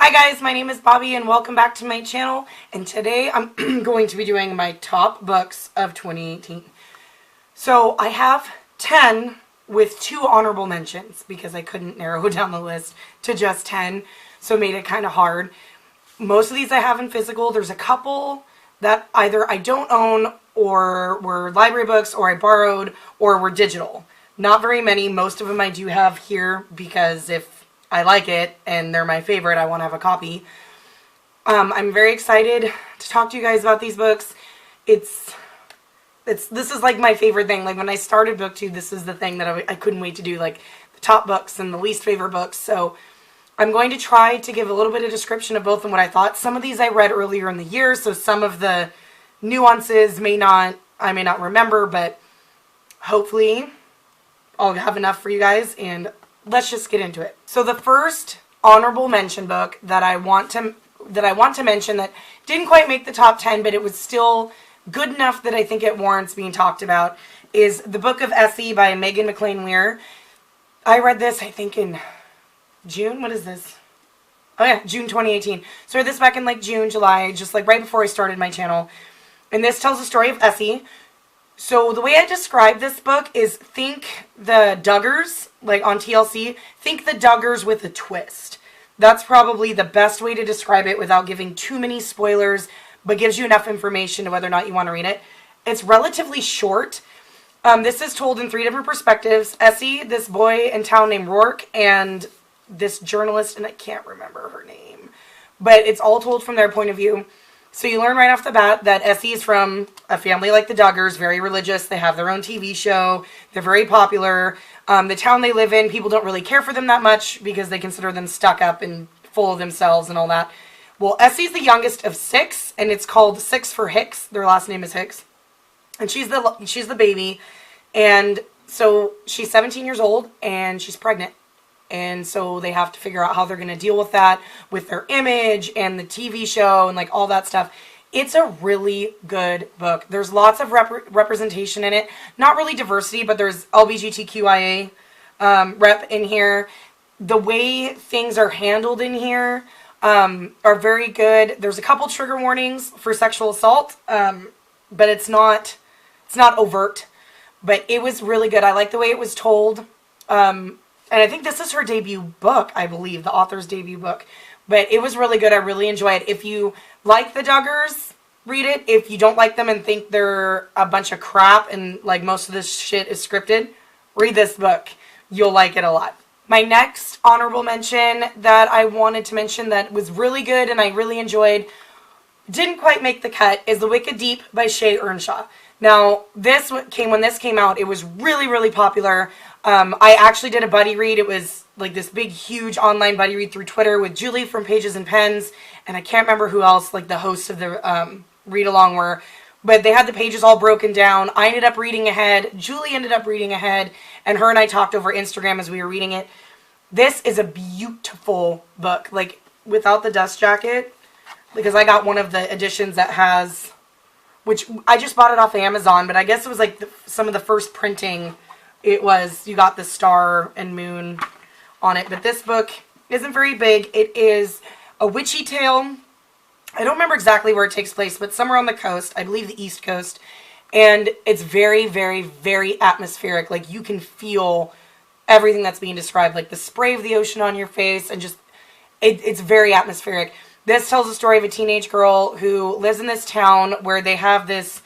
Hi guys, my name is Bobby and welcome back to my channel, and today I'm going to be doing my top books of 2018. So I have 10 with 2 honorable mentions because I couldn't narrow down the list to just 10, so it made it kind of hard. Most of these I have in physical. There's a couple that either I don't own or were library books or I borrowed or were digital. Not very many. Most of them I do have here because if I like it and they're my favorite, I want to have a copy. I'm very excited to talk to you guys about these books. This is like my favorite thing. Like when I started BookTube, this is the thing that I couldn't wait to do, like the top books and the least favorite books. So I'm going to try to give a little bit of description of both and what I thought. Some of these I read earlier in the year, so some of the nuances I may not remember, but hopefully I'll have enough for you guys, and let's just get into it. So the first honorable mention book that I want to mention that didn't quite make the top 10, but it was still good enough that I think it warrants being talked about, is The Book of Essie by Megan McLean Weir. I read this, I think, in June. What is this? Oh yeah, June 2018. So I read this back in like June, July, just like right before I started my channel. And this tells the story of Essie. So the way I describe this book is think the Duggars, like on TLC, think the Duggars with a twist. That's probably the best way to describe it without giving too many spoilers, but gives you enough information to whether or not you want to read it. It's relatively short. This is told in 3 different perspectives. Essie, this boy in town named Rourke, and this journalist, and I can't remember her name. But it's all told from their point of view. So you learn right off the bat that Essie is from a family like the Duggars, very religious. They have their own TV show. They're very popular. The town they live in, people don't really care for them that much because they consider them stuck up and full of themselves and all that. Well, Essie's the youngest of 6, and it's called 6 for Hicks. Their last name is Hicks. And she's the baby. And so she's 17 years old, and she's pregnant. And so they have to figure out how they're going to deal with that, with their image and the TV show and like all that stuff. It's a really good book. There's lots of representation in it. Not really diversity, but there's LGBTQIA rep in here. The way things are handled in here are very good. There's a couple trigger warnings for sexual assault, but it's not overt. But it was really good. I like the way it was told. And I think this is her debut book, I believe, the author's debut book. But it was really good. I really enjoyed it. If you like the Duggars, read it. If you don't like them and think they're a bunch of crap and like most of this shit is scripted, read this book. You'll like it a lot. My next honorable mention that I wanted to mention that was really good and I really enjoyed, didn't quite make the cut, is The Wicked Deep by Shay Earnshaw. Now, when this came out, it was really, really popular. I actually did a buddy read. It was like this big, huge online buddy read through Twitter with Julie from Pages and Pens, and I can't remember who else, like the hosts of the read-along were, but they had the pages all broken down. I ended up reading ahead. Julie ended up reading ahead, and her and I talked over Instagram as we were reading it. This is a beautiful book, like without the dust jacket, because I got one of the editions that has, which I just bought it off of Amazon, but I guess it was like some of the first printing. It was, you got the star and moon on it. But this book isn't very big. It is a witchy tale. I don't remember exactly where it takes place, but somewhere on the coast. I believe the East Coast. And it's very, very, very atmospheric. Like you can feel everything that's being described. Like the spray of the ocean on your face. And just, it's very atmospheric. This tells the story of a teenage girl who lives in this town where they have this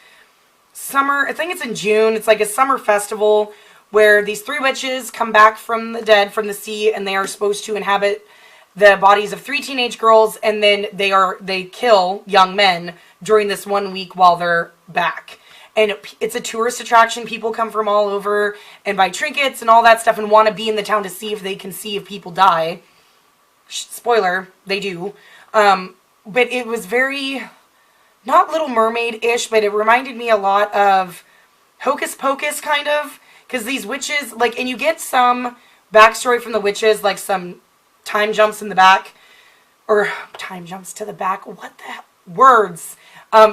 summer, I think it's in June. It's like a summer festival where these 3 witches come back from the dead, from the sea, and they are supposed to inhabit the bodies of 3 teenage girls, and then they kill young men during this 1 week while they're back. And it's a tourist attraction. People come from all over and buy trinkets and all that stuff and want to be in the town to see if they can see if people die. Spoiler, they do. But it was very, not Little Mermaid-ish, but it reminded me a lot of Hocus Pocus, kind of. Because these witches, like, and you get some backstory from the witches, like some time jumps in the back, or time jumps to the back, what the words.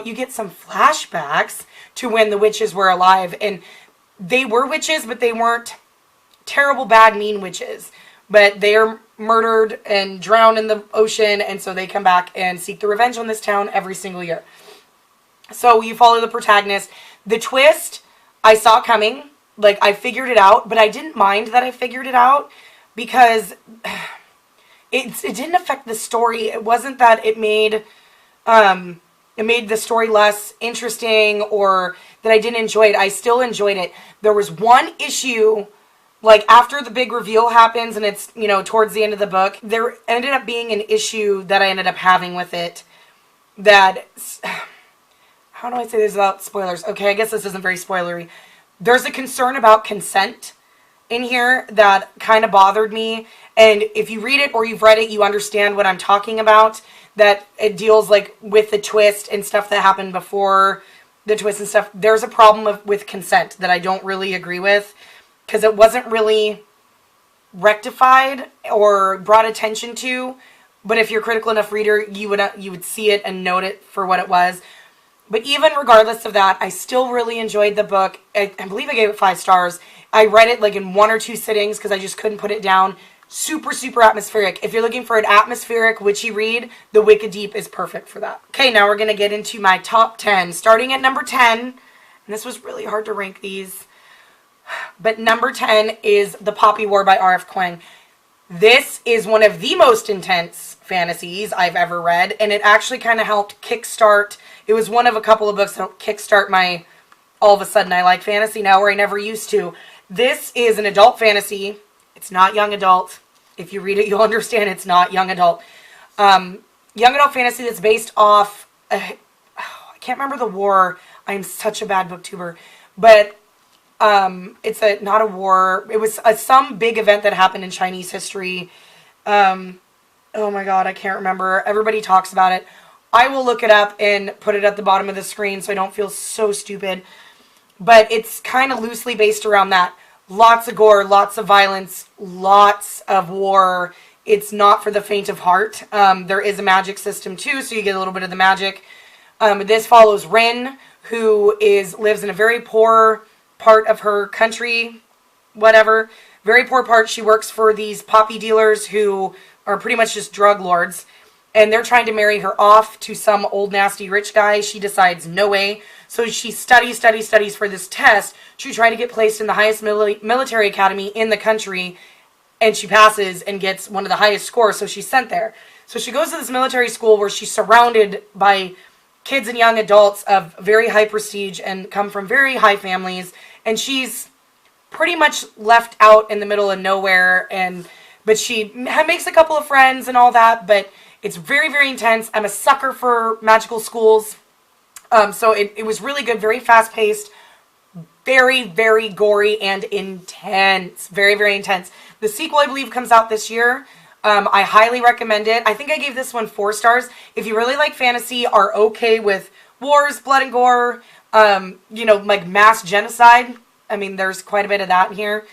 You get some flashbacks to when the witches were alive, and they were witches, but they weren't terrible, bad, mean witches. But they are murdered and drowned in the ocean, and so they come back and seek the revenge on this town every single year. So you follow the protagonist. The twist, I saw coming. Like, I figured it out, but I didn't mind that I figured it out because it didn't affect the story. It wasn't that it made the story less interesting or that I didn't enjoy it. I still enjoyed it. There was one issue, like after the big reveal happens and it's, you know, towards the end of the book, there ended up being an issue that I ended up having with it that, how do I say this without spoilers? Okay, I guess this isn't very spoilery. There's a concern about consent in here that kind of bothered me. And if you read it or you've read it, you understand what I'm talking about. That it deals like with the twist and stuff that happened before the twist and stuff. There's a problem with consent that I don't really agree with because it wasn't really rectified or brought attention to. But if you're a critical enough reader, you would see it and note it for what it was. But even regardless of that, I still really enjoyed the book. I believe I gave it 5 stars. I read it like in 1 or 2 sittings because I just couldn't put it down. Super, super atmospheric. If you're looking for an atmospheric, witchy read, The Wicked Deep is perfect for that. Okay, now we're going to get into my top 10. Starting at number 10, and this was really hard to rank these, but number 10 is The Poppy War by R.F. Kuang. This is one of the most intense fantasies I've ever read, and it actually kind of helped kickstart. It was one of a couple of books that helped kickstart my all of a sudden I like fantasy now where I never used to. This is an adult fantasy. It's not young adult. If you read it, you'll understand it's not young adult. Young adult fantasy that's based off, I can't remember the war. I'm such a bad booktuber. But it's not a war. It was some big event that happened in Chinese history. Oh my God, I can't remember. Everybody talks about it. I will look it up and put it at the bottom of the screen so I don't feel so stupid. But it's kind of loosely based around that. Lots of gore, lots of violence, lots of war. It's not for the faint of heart. There is a magic system too, so you get a little bit of the magic. This follows Rin, who lives in a very poor part of her country, whatever. Very poor part. She works for these poppy dealers who are pretty much just drug lords. And they're trying to marry her off to some old nasty rich guy. She decides no way. So she studies for this test to try to get placed in the highest military academy in the country. And she passes and gets one of the highest scores, so she's sent there. So she goes to this military school where she's surrounded by kids and young adults of very high prestige and come from very high families. And she's pretty much left out in the middle of nowhere. But she makes a couple of friends and all that, but it's very, very intense. I'm a sucker for magical schools. So it was really good, very fast-paced, very, very gory and intense. Very, very intense. The sequel, I believe, comes out this year. I highly recommend it. I think I gave this one 4 stars. If you really like fantasy, are okay with wars, blood and gore, you know, like mass genocide. I mean, there's quite a bit of that in here.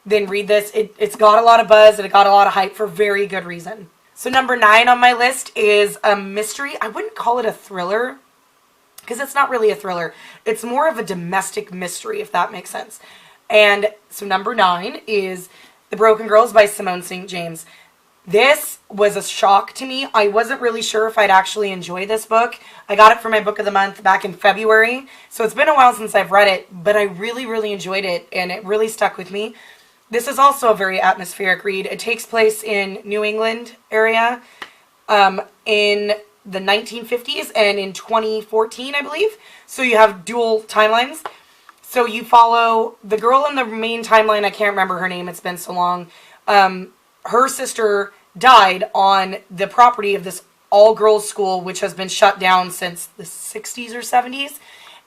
Then read this. It's got a lot of buzz and it got a lot of hype for very good reason. So number 9 on my list is a mystery. I wouldn't call it a thriller because it's not really a thriller. It's more of a domestic mystery, if that makes sense. And so number 9 is The Broken Girls by Simone St. James. This was a shock to me. I wasn't really sure if I'd actually enjoy this book. I got it for my book of the month back in February. So it's been a while since I've read it, but I really, really enjoyed it and it really stuck with me. This is also a very atmospheric read. It takes place in New England area in the 1950s and in 2014, I believe. So you have dual timelines. So you follow the girl in the main timeline. I can't remember her name. It's been so long. Her sister died on the property of this all-girls school, which has been shut down since the 60s or 70s.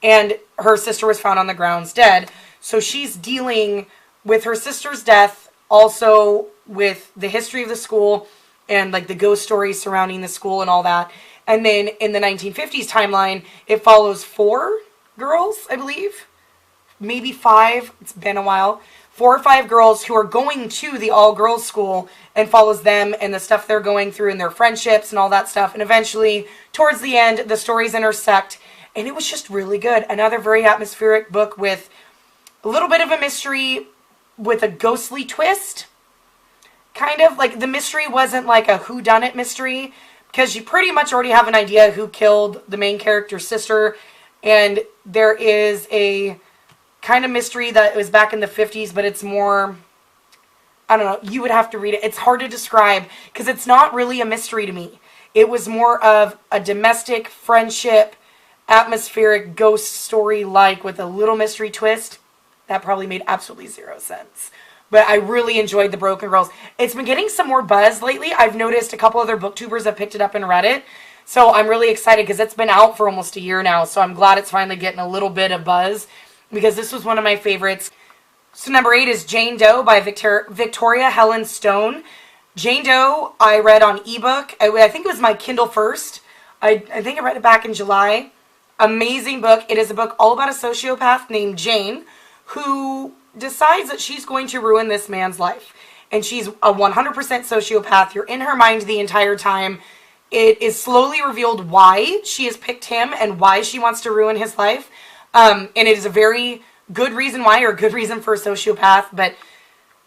And her sister was found on the grounds dead. So she's dealing with her sister's death, also with the history of the school and like the ghost stories surrounding the school and all that. And then in the 1950s timeline, it follows 4 girls, I believe. Maybe 5. It's been a while. 4 or 5 girls who are going to the all-girls school and follows them and the stuff they're going through and their friendships and all that stuff. And eventually, towards the end, the stories intersect. And it was just really good. Another very atmospheric book with a little bit of a mystery with a ghostly twist. kind of. Like, the mystery wasn't like a whodunit mystery, because you pretty much already have an idea who killed the main character's sister. And there is a kind of mystery that was back in the 50s, but it's more, I don't know, you would have to read it. It's hard to describe because it's not really a mystery to me. It was more of a domestic friendship, atmospheric ghost story, like with a little mystery twist. That probably made absolutely zero sense. But I really enjoyed The Broken Girls. It's been getting some more buzz lately. I've noticed a couple other booktubers have picked it up and read it. So I'm really excited because it's been out for almost a year now. So I'm glad it's finally getting a little bit of buzz because this was one of my favorites. So number 8 is Jane Doe by Victoria Helen Stone. Jane Doe I read on ebook. I think it was my Kindle first. I think I read it back in July. Amazing book. It is a book all about a sociopath named Jane who decides that she's going to ruin this man's life. And she's a 100% sociopath. You're in her mind the entire time. It is slowly revealed why she has picked him and why she wants to ruin his life. And it is a very good reason why, or a good reason for a sociopath. But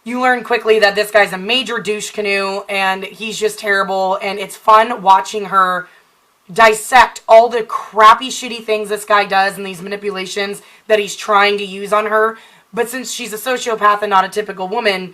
you learn quickly that this guy's a major douche canoe and he's just terrible. And it's fun watching her dissect all the crappy, shitty things this guy does and these manipulations that he's trying to use on her. But since she's a sociopath and not a typical woman,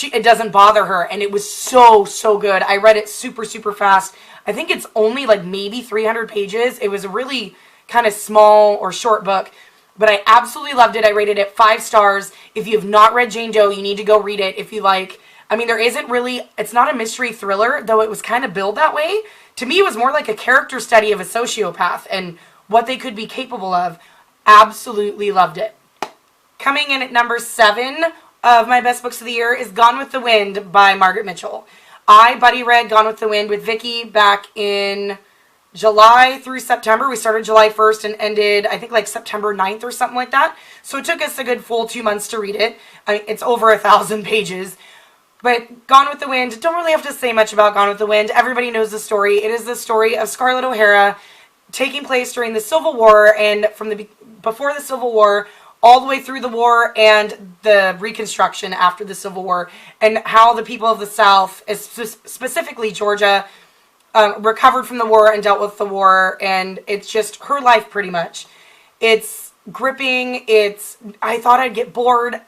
it doesn't bother her. And it was so, so good. I read it super, super fast. I think it's only like maybe 300 pages. It was a really kind of small or short book. But I absolutely loved it. I rated it 5 stars. If you have not read Jane Doe, you need to go read it. If you like, I mean, there isn't really, it's not a mystery thriller, though it was kind of billed that way. To me, it was more like a character study of a sociopath and what they could be capable of. Absolutely loved it. Coming in at number 7 of my best books of the year is Gone with the Wind by Margaret Mitchell. I buddy read Gone with the Wind with Vicky back in July through September. We started July 1st and ended, I think, like September 9th or something like that. So it took us a good full 2 months to read it. I mean, it's over 1,000 pages. But Gone with the Wind, don't really have to say much about Gone with the Wind. Everybody knows the story. It is the story of Scarlett O'Hara taking place during the Civil War and before the Civil War all the way through the war and the Reconstruction after the Civil War, and how the people of the South, specifically Georgia, recovered from the war and dealt with the war. And it's just her life pretty much. It's gripping. I thought I'd get bored.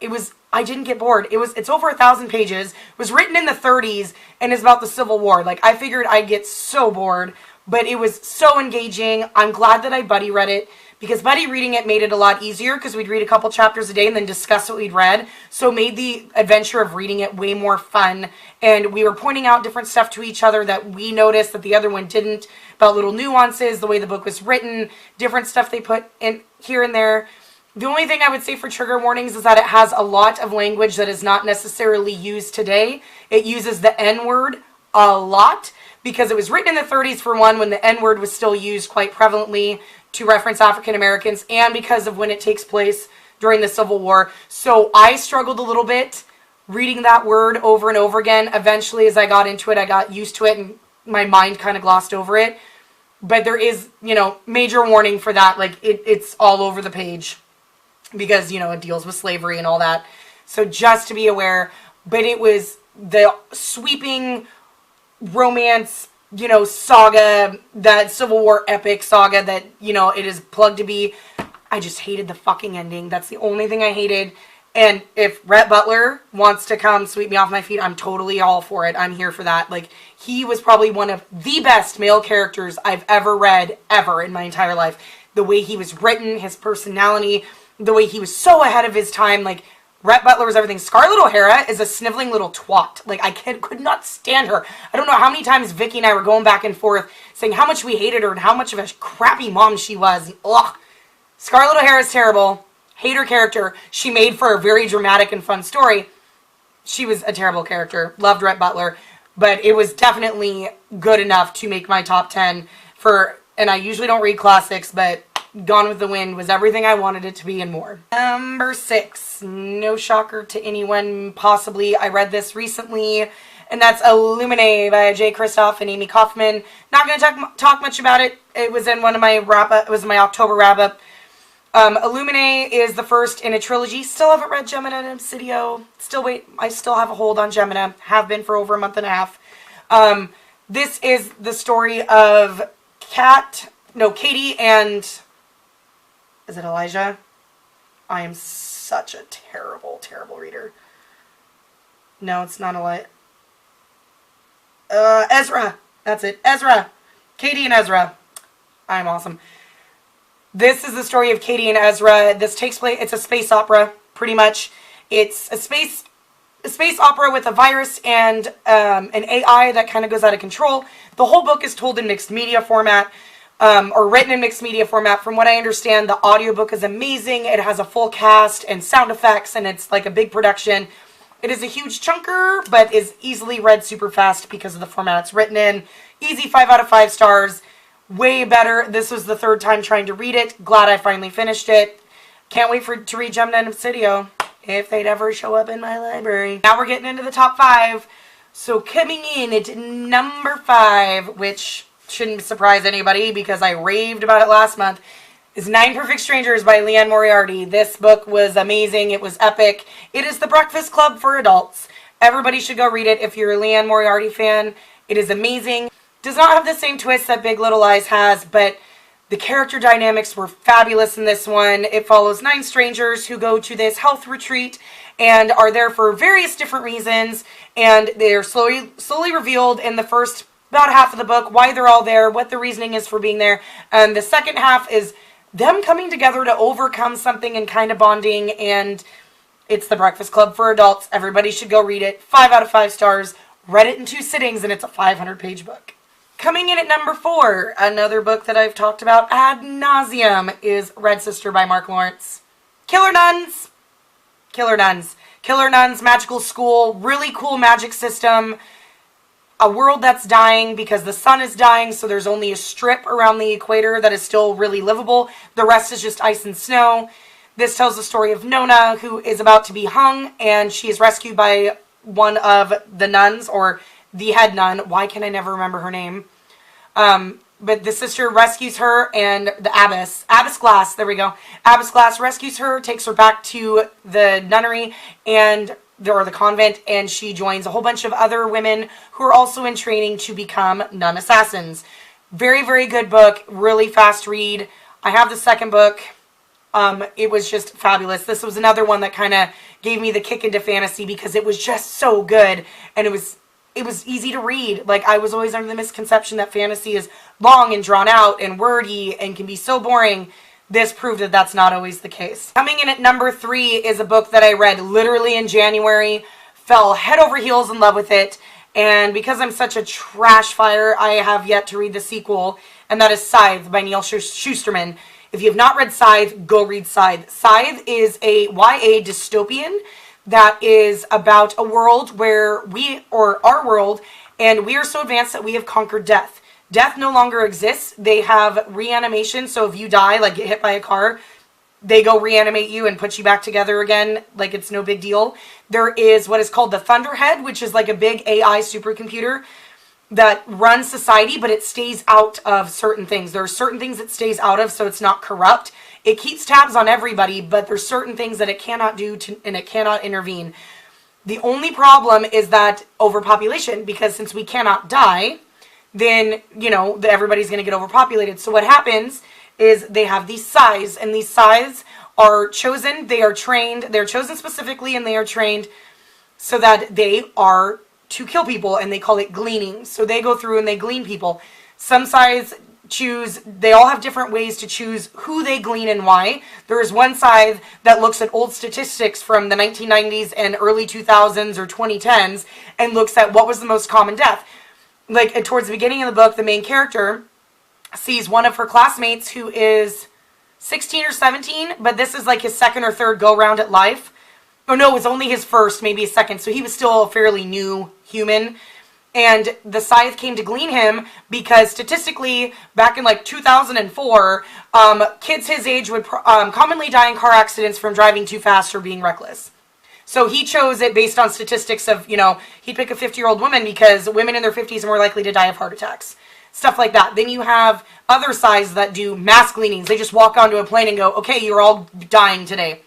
I didn't get bored. It's over 1,000 pages. It was written in the 30s and is about the Civil War. Like, I figured I'd get so bored, but it was so engaging. I'm glad that I buddy read it, because buddy reading it made it a lot easier, because we'd read a couple chapters a day and then discuss what we'd read. So it made the adventure of reading it way more fun. And we were pointing out different stuff to each other that we noticed that the other one didn't, about little nuances, the way the book was written, different stuff they put in here and there. The only thing I would say for trigger warnings is that it has a lot of language that is not necessarily used today. It uses the N-word a lot, because it was written in the 30s, for one, when the N-word was still used quite prevalently to reference African Americans, and because of when it takes place during the Civil War. So I struggled a little bit reading that word over and over again. Eventually, as I got into it, I got used to it and my mind kind of glossed over it. But there is, major warning for that. Like, it's all over the page because, it deals with slavery and all that. So just to be aware. But it was the sweeping romance, saga, that Civil War epic saga that, it is plugged to be. I just hated the fucking ending. That's the only thing I hated. And if Rhett Butler wants to come sweep me off my feet, I'm totally all for it. I'm here for that. Like, he was probably one of the best male characters I've ever read, ever, in my entire life. The way he was written, his personality, the way he was so ahead of his time. Like, Rhett Butler was everything. Scarlett O'Hara is a sniveling little twat. Like, I could not stand her. I don't know how many times Vicky and I were going back and forth saying how much we hated her and how much of a crappy mom she was. And, ugh. Scarlett O'Hara is terrible. Hate her character. She made for a very dramatic and fun story. She was a terrible character. Loved Rhett Butler. But it was definitely good enough to make my top 10 and I usually don't read classics, but Gone with the Wind was everything I wanted it to be and more. Number 6. No shocker to anyone, possibly. I read this recently, and that's Illuminate by Jay Kristoff and Amy Kaufman. Not going to talk much about it. It was in one of my wrap-up. It was my October wrap-up. Illuminate is the first in a trilogy. Still haven't read Gemina and Obsidio. I still have a hold on Gemina. Have been for over a month and a half. This is the story of Katie and... Is it Elijah? I am such a terrible, terrible reader. No, it's not Elijah. Ezra. That's it. Ezra. Katie and Ezra. I'm awesome. This is the story of Katie and Ezra. This takes place, it's a space opera, pretty much. It's a space opera with a virus and an AI that kind of goes out of control. The whole book is told in mixed media format, or written in mixed media format. From what I understand, the audiobook is amazing. It has a full cast and sound effects, and it's like a big production. It is a huge chunker, but is easily read super fast because of the format it's written in. Easy 5 out of 5 stars. Way better. This was the third time trying to read it. Glad I finally finished it. Can't wait to read Gemina and Obsidio, if they'd ever show up in my library. Now we're getting into the top 5. So coming in at number 5, which shouldn't surprise anybody because I raved about it last month, is 9 Perfect Strangers by Liane Moriarty. This book was amazing. It was epic. It is the Breakfast Club for adults. Everybody should go read it if you're a Liane Moriarty fan. It is amazing. Does not have the same twist that Big Little Lies has, but the character dynamics were fabulous in this one. It follows 9 strangers who go to this health retreat and are there for various different reasons, and they're slowly revealed in the first about half of the book why they're all there, what the reasoning is for being there, and the second half is them coming together to overcome something and kind of bonding, and it's the Breakfast Club for adults. Everybody should go read it. 5 out of 5 stars. Read it in 2 sittings, and it's a 500-page book. Coming in at number 4, another book that I've talked about ad nauseum is Red Sister by Mark Lawrence. Killer Nuns. Killer Nuns. Killer Nuns, magical school, really cool magic system. A world that's dying because the sun is dying, so there's only a strip around the equator that is still really livable. The rest is just ice and snow. This tells the story of Nona, who is about to be hung, and she is rescued by one of the nuns, or the head nun. Why can I never remember her name? But the sister rescues her, and the Abbess Glass, there we go. Abbess Glass rescues her, takes her back to the nunnery, or the convent, and she joins a whole bunch of other women who are also in training to become nun assassins. Very, very good book. Really fast read. I have the second book. It was just fabulous. This was another one that kind of gave me the kick into fantasy because it was just so good, and it was easy to read. Like, I was always under the misconception that fantasy is long and drawn out and wordy and can be so boring. This proved that that's not always the case. Coming in at number 3 is a book that I read literally in January, fell head over heels in love with it, and because I'm such a trash fire, I have yet to read the sequel, and that is Scythe by Neil Shusterman. If you have not read Scythe, go read Scythe. Scythe is a YA dystopian that is about a world where our world, and we are so advanced that we have conquered death. Death no longer exists. They have reanimation, so if you die, like get hit by a car, they go reanimate you and put you back together again, like it's no big deal. There is what is called the Thunderhead, which is like a big AI supercomputer that runs society, but it stays out of certain things. There are certain things it stays out of, so it's not corrupt. It keeps tabs on everybody, but there's certain things that it cannot do, and it cannot intervene. The only problem is that overpopulation, because since we cannot die, then, everybody's going to get overpopulated. So what happens is they have these scythes, and these scythes are chosen, they're chosen specifically, and they are trained so that they are to kill people, and they call it gleaning. So they go through and they glean people. Some scythes they all have different ways to choose who they glean and why. There is one scythe that looks at old statistics from the 1990s and early 2000s or 2010s and looks at what was the most common death. Like, towards the beginning of the book, the main character sees one of her classmates who is 16 or 17, but this is like his second or third go-round at life. Oh no, it was only his first, maybe his second, so he was still a fairly new human. And the scythe came to glean him because statistically, back in like 2004, kids his age would commonly die in car accidents from driving too fast or being reckless. So he chose it based on statistics of, he'd pick a 50-year-old woman because women in their 50s are more likely to die of heart attacks. stuff like that. Then you have other scythes that do mass cleanings. They just walk onto a plane and go, okay, you're all dying today.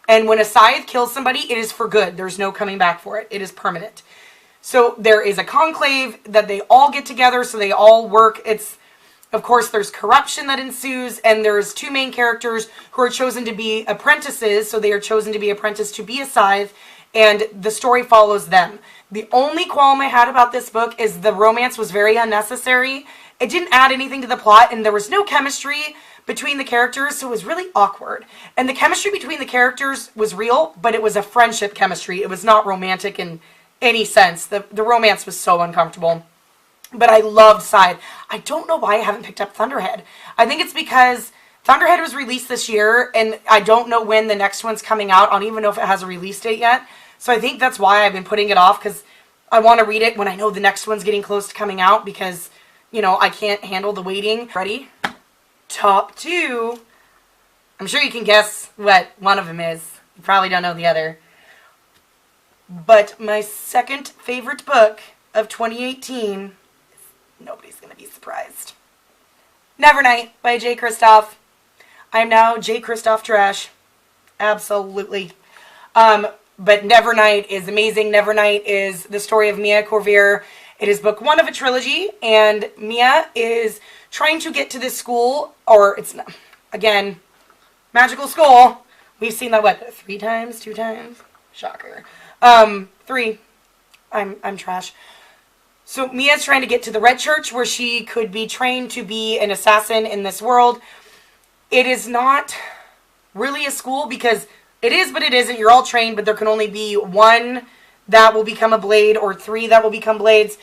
And when a scythe kills somebody, it is for good. There's no coming back for it. It is permanent. So there is a conclave that they all get together, so they all work. Of course, there's corruption that ensues, and there's two main characters who are chosen to be apprentices, so they are chosen to be apprenticed to be a scythe, and the story follows them. The only qualm I had about this book is the romance was very unnecessary. It didn't add anything to the plot, and there was no chemistry between the characters, so it was really awkward. And the chemistry between the characters was real, but it was a friendship chemistry. It was not romantic in any sense. The romance was so uncomfortable. But I loved Scythe. I don't know why I haven't picked up Thunderhead. I think it's because Thunderhead was released this year, and I don't know when the next one's coming out. I don't even know if it has a release date yet. So I think that's why I've been putting it off, because I want to read it when I know the next one's getting close to coming out, because, you know, I can't handle the waiting. Ready? Top 2. I'm sure you can guess what one of them is. You probably don't know the other. But my second favorite book of 2018... nobody's going to be surprised. Nevernight by J. Kristoff. I'm now J. Kristoff trash. Absolutely. But Nevernight is amazing. Nevernight is the story of Mia Corvair. It is book 1 of a trilogy, and Mia is trying to get to this school, or it's, again, magical school. We've seen that, what, 3 times? 2 times? Shocker. 3. I'm trash. So Mia's trying to get to the Red Church where she could be trained to be an assassin in this world. It is not really a school because it is, but it isn't. You're all trained, but there can only be 1 that will become a blade or 3 that will become blades,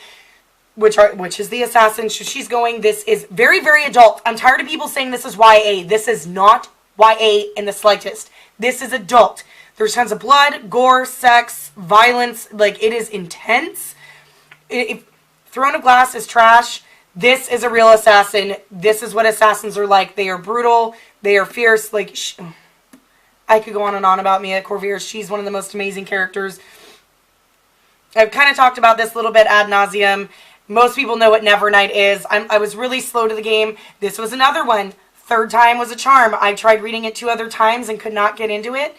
which is the assassin. So she's going, this is very, very adult. I'm tired of people saying this is YA. This is not YA in the slightest. This is adult. There's tons of blood, gore, sex, violence. Like, it is intense. If Throne of Glass is trash, this is a real assassin. This is what assassins are like. They are brutal. They are fierce. Like, I could go on and on about Mia Corvair. She's one of the most amazing characters. I've kind of talked about this a little bit ad nauseum. Most people know what Nevernight is. I was really slow to the game. This was another one. 3rd time was a charm. I tried reading it 2 other times and could not get into it.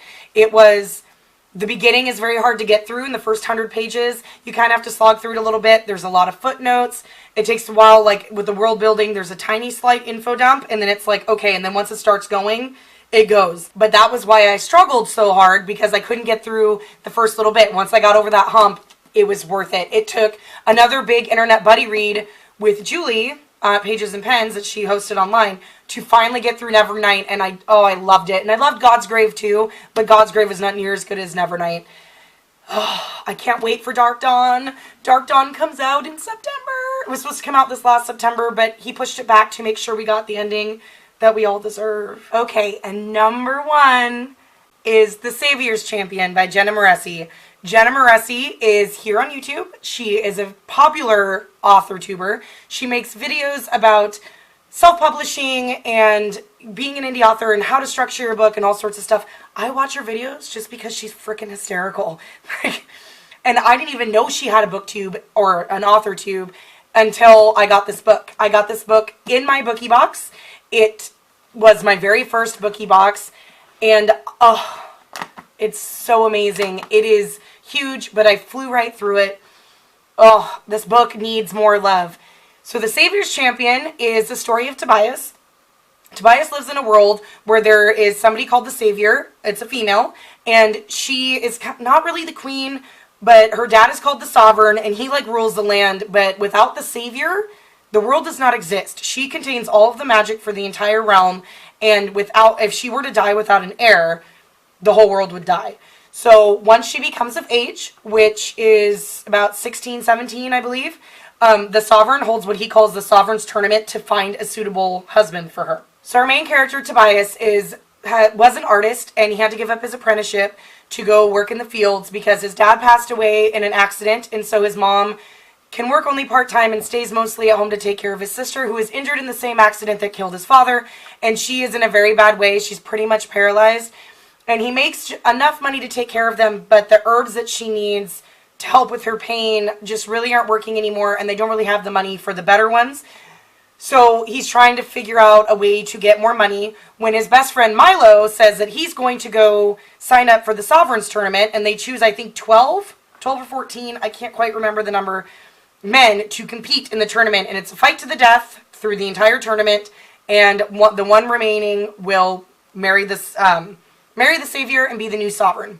The beginning is very hard to get through. In the first 100 pages, you kind of have to slog through it a little bit. There's a lot of footnotes. It takes a while, like with the world building, there's a tiny slight info dump, and then it's like, okay, and then once it starts going, it goes. But that was why I struggled so hard, because I couldn't get through the first little bit. Once I got over that hump, it was worth it. It took another big internet buddy read with Julie, Pages and Pens, that she hosted online, to finally get through Nevernight, and I loved it. And I loved God's Grave too, but God's Grave is not near as good as Nevernight. Oh, I can't wait for Dark Dawn. Dark Dawn comes out in September. It was supposed to come out this last September, but he pushed it back to make sure we got the ending that we all deserve. Okay, and number 1 is The Savior's Champion by Jenna Moreci. Jenna Moreci is here on YouTube. She is a popular author-tuber. She makes videos about self-publishing and being an indie author and how to structure your book and all sorts of stuff. I watch her videos just because she's freaking hysterical. And I didn't even know she had a booktube or an author tube until I got this book. I got this book in my bookie box. It was my very first bookie box, and it's so amazing. It is huge, but I flew right through it. Oh, this book needs more love. So The Savior's Champion is the story of Tobias. Tobias lives in a world where there is somebody called the Savior. It's a female, and she is not really the queen, but her dad is called the Sovereign, and he like rules the land. But without the Savior, the world does not exist. She contains all of the magic for the entire realm, and if she were to die without an heir, the whole world would die. So once she becomes of age, which is about 16, 17, I believe, the Sovereign holds what he calls the Sovereign's Tournament to find a suitable husband for her. So our main character, Tobias, was an artist, and he had to give up his apprenticeship to go work in the fields because his dad passed away in an accident, and so his mom can work only part-time and stays mostly at home to take care of his sister, who is injured in the same accident that killed his father, and she is in a very bad way. She's pretty much paralyzed, and he makes enough money to take care of them, but the herbs that she needs to help with her pain just really aren't working anymore, and they don't really have the money for the better ones. So he's trying to figure out a way to get more money when his best friend Milo says that he's going to go sign up for the Sovereigns tournament, and they choose, I think, 12 or 14, I can't quite remember the number, men to compete in the tournament, and it's a fight to the death through the entire tournament, and the one remaining will marry the Savior and be the new Sovereign.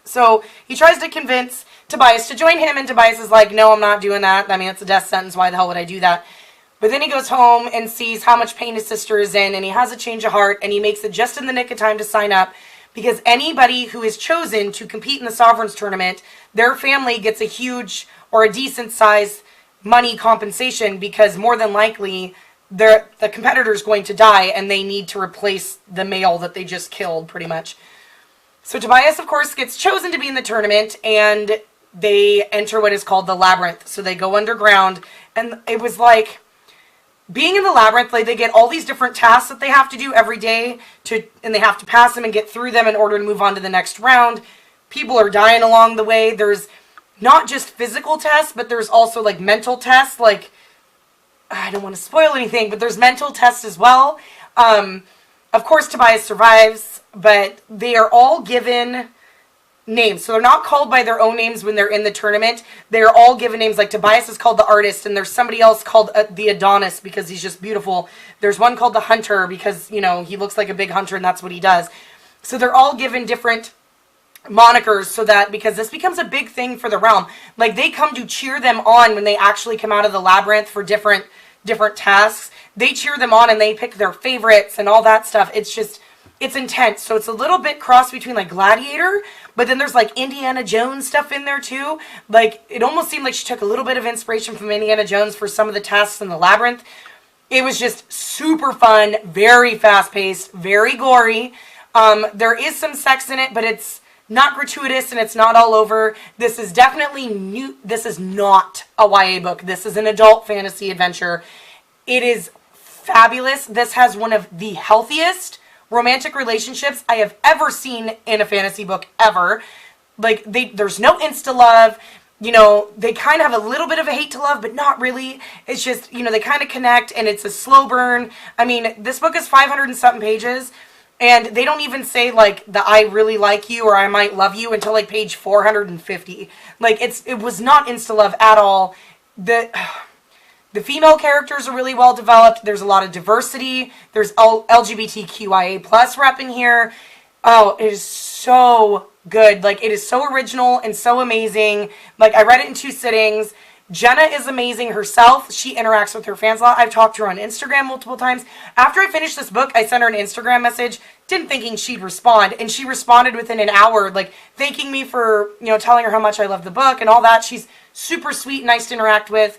So he tries to convince Tobias to join him, and Tobias is like, no, I'm not doing that. I mean, it's a death sentence. Why the hell would I do that? But then he goes home and sees how much pain his sister is in, and he has a change of heart, and he makes it just in the nick of time to sign up, because anybody who is chosen to compete in the Sovereigns tournament, their family gets a huge or a decent size money compensation, because more than likely the competitor is going to die, and they need to replace the male that they just killed, pretty much. So Tobias, of course, gets chosen to be in the tournament, and they enter what is called the Labyrinth. So they go underground, and it was like being in the Labyrinth. Like, they get all these different tasks that they have to do every day, and they have to pass them and get through them in order to move on to the next round. People are dying along the way. There's not just physical tests, but there's also like mental tests. Like, I don't want to spoil anything, but there's mental tests as well. Of course, Tobias survives, but they are all given names. So they're not called by their own names when they're in the tournament. They're all given names. Like, Tobias is called the Artist, and there's somebody else called the Adonis, because he's just beautiful. There's one called the Hunter, because, you know, he looks like a big hunter and that's what he does. So they're all given different monikers, so that, because this becomes a big thing for the realm. Like, they come to cheer them on when they actually come out of the Labyrinth for different tasks. They cheer them on and they pick their favorites and all that stuff. It's just, it's intense. So it's a little bit cross between like Gladiator, but then there's like Indiana Jones stuff in there too. Like, it almost seemed like she took a little bit of inspiration from Indiana Jones for some of the tasks in the Labyrinth. It was just super fun, very fast-paced, very gory. There is some sex in it, but it's not gratuitous and it's not all over. This is definitely new. This is not a YA book. This is an adult fantasy adventure. It is fabulous. This has one of the healthiest romantic relationships I have ever seen in a fantasy book ever. Like, there's no insta-love. You know, they kind of have a little bit of a hate to love, but not really. It's just, you know, they kind of connect, and it's a slow burn. I mean, this book is 500 and something pages, and they don't even say, like, the I really like you or I might love you until, like, page 450. Like, it was not insta-love at all. The female characters are really well developed. There's a lot of diversity. There's LGBTQIA plus rep in here. Oh, it is so good. Like, it is so original and so amazing. Like, I read it in 2 sittings. Jenna is amazing herself. She interacts with her fans a lot. I've talked to her on Instagram multiple times. After I finished this book, I sent her an Instagram message, thinking she'd respond, and she responded within an hour, like, thanking me for, you know, telling her how much I love the book and all that. She's super sweet, nice to interact with.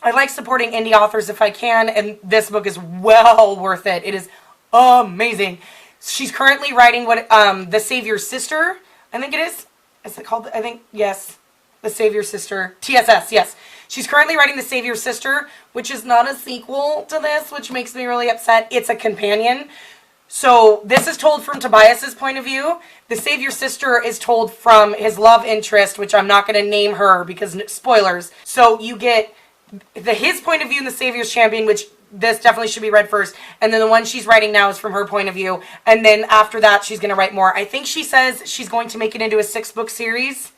I like supporting indie authors if I can, and this book is well worth it. It is amazing. She's currently writing The Savior's Sister, I think it is. Is it called? I think, yes. The Savior's Sister. TSS, yes. She's currently writing The Savior's Sister, which is not a sequel to this, which makes me really upset. It's a companion. So this is told from Tobias's point of view. The Savior's Sister is told from his love interest, which I'm not going to name her because spoilers. So you get his point of view in The Savior's Champion, which this definitely should be read first, and then the one she's writing now is from her point of view, and then after that she's going to write more. I think she says she's going to make it into a 6-book series,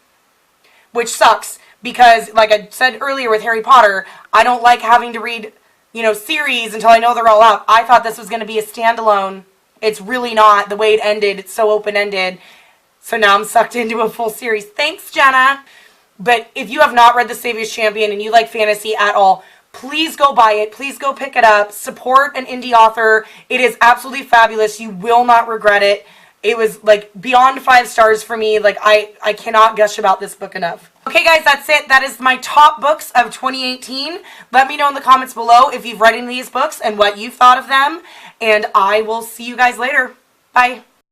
which sucks, because like I said earlier with Harry Potter, I don't like having to read, you know, series until I know they're all out. I thought this was going to be a standalone. It's really not. The way it ended, it's so open-ended, so now I'm sucked into a full series. Thanks, Jenna. But if you have not read The Savior's Champion and you like fantasy at all, please go buy it. Please go pick it up. Support an indie author. It is absolutely fabulous. You will not regret it. It was like beyond 5 stars for me. Like, I cannot gush about this book enough. Okay, guys, that's it. That is my top books of 2018. Let me know in the comments below if you've read any of these books and what you thought of them. And I will see you guys later. Bye.